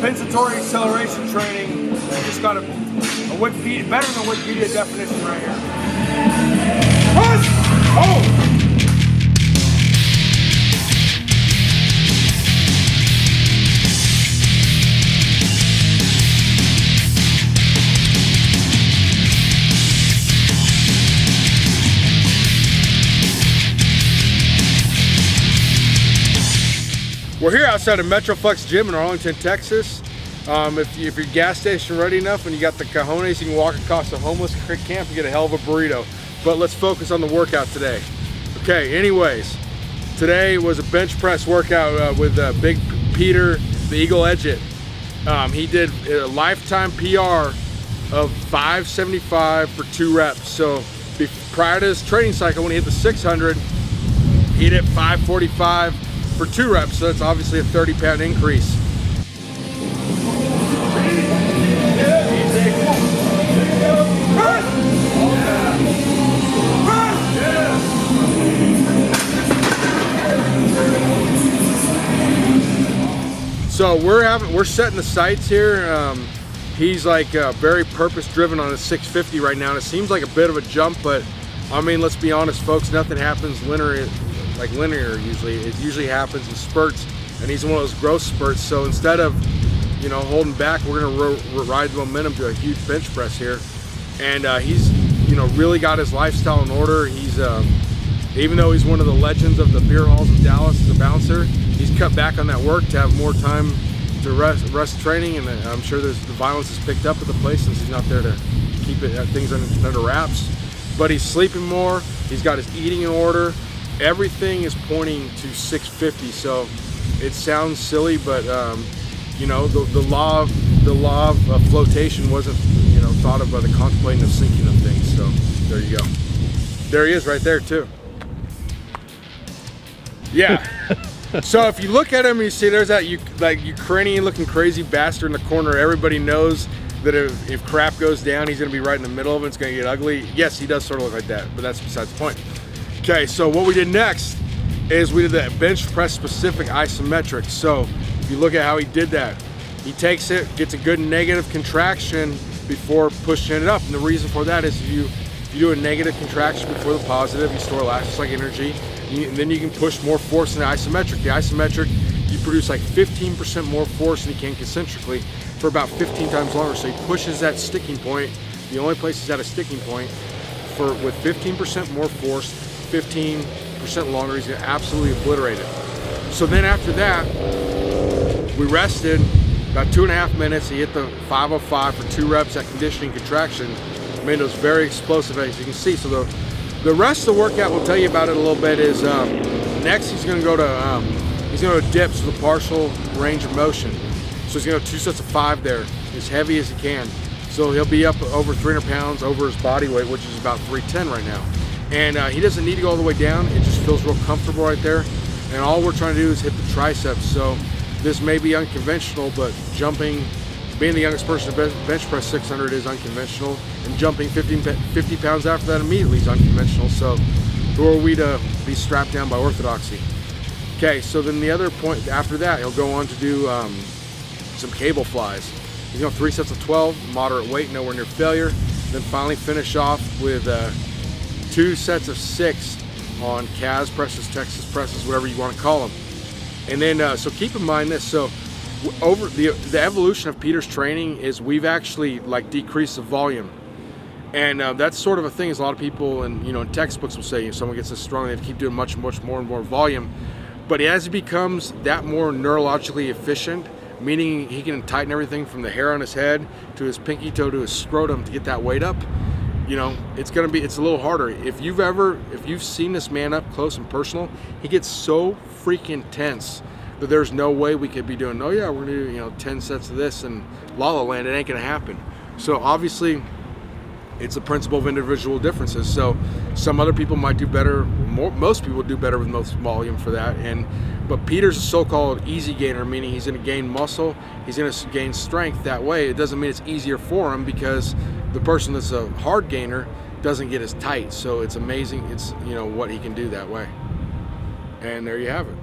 compensatory acceleration training. I just got a Wikipedia, better than Wikipedia definition right here. Push! Oh! We're here outside of Metroflex gym in Arlington, Texas. If your gas station ready enough and you got the cojones, you can walk across a homeless camp and get a hell of a burrito. But let's focus on the workout today. Okay, anyways, today was a bench press workout with Big Peter, the Eagle Edgette. He did a lifetime PR of 575 for 2 reps. So prior to his training cycle, when he hit the 600, he hit 545 for 2 reps, so that's obviously a 30-pound increase. So we're setting the sights here. He's like very purpose-driven on his 650 right now, and it seems like a bit of a jump, but I mean, let's be honest, folks, nothing happens linear usually. It usually happens in spurts, and he's in one of those growth spurts. So instead of, holding back, we're gonna ride the momentum to a huge bench press here. And he's, really got his lifestyle in order. He's, even though he's one of the legends of the beer halls of Dallas as a bouncer, he's cut back on that work to have more time to rest training. And I'm sure the violence has picked up at the place since he's not there to keep things under wraps. But he's sleeping more. He's got his eating in order. Everything is pointing to 650, so it sounds silly, but the law of flotation wasn't thought of by the contemplating of sinking of things. So there you go. There he is, right there too. Yeah. So if you look at him, you see there's that Ukrainian-looking crazy bastard in the corner. Everybody knows that if crap goes down, he's going to be right in the middle of it. It's going to get ugly. Yes, he does sort of look like that, but that's besides the point. Okay, so what we did next is we did that bench press specific isometrics. So if you look at how he did that, he takes it, gets a good negative contraction before pushing it up. And the reason for that is if you do a negative contraction before the positive, you store lactic like energy, and then you can push more force in the isometric. The isometric, you produce like 15% more force than you can concentrically for about 15 times longer. So he pushes that sticking point. The only place he's at a sticking point with 15% more force, 15% longer, he's gonna absolutely obliterate it. So then after that, we rested about 2.5 minutes. He hit the 505 for 2 reps at conditioning contraction. Made those very explosive, as you can see. So the rest of the workout, we'll tell you about it a little bit, is next he's gonna go to dips with a partial range of motion. So he's gonna go 2 sets of 5 there, as heavy as he can. So he'll be up over 300 pounds over his body weight, which is about 310 right now. And he doesn't need to go all the way down. It just feels real comfortable right there. And all we're trying to do is hit the triceps. So this may be unconventional, but jumping, being the youngest person to bench press 600 is unconventional. And jumping 50 pounds after that immediately is unconventional. So who are we to be strapped down by orthodoxy? Okay, so then the other point after that, he'll go on to do some cable flies. He's going 3 sets of 12, moderate weight, nowhere near failure. Then finally finish off with 2 sets of 6 on Kaz presses, Texas presses, whatever you want to call them. And then, so keep in mind this, so over the evolution of Peter's training is we've actually decreased the volume. And that's sort of a thing, is a lot of people in textbooks will say, if someone gets this strong, they have to keep doing much more and more volume. But as he becomes that more neurologically efficient, meaning he can tighten everything from the hair on his head to his pinky toe to his scrotum to get that weight up, it's a little harder. If you've seen this man up close and personal, he gets so freaking tense that there's no way we could be doing, oh yeah, we're gonna do 10 sets of this and La La Land. It ain't gonna happen. So obviously it's a principle of individual differences. So some other people might do better, most people do better with most volume for that. But Peter's a so-called easy gainer, meaning he's gonna gain muscle, he's gonna gain strength that way. It doesn't mean it's easier for him, because the person that's a hard gainer doesn't get as tight. So it's amazing, it's what he can do that way. And there you have it.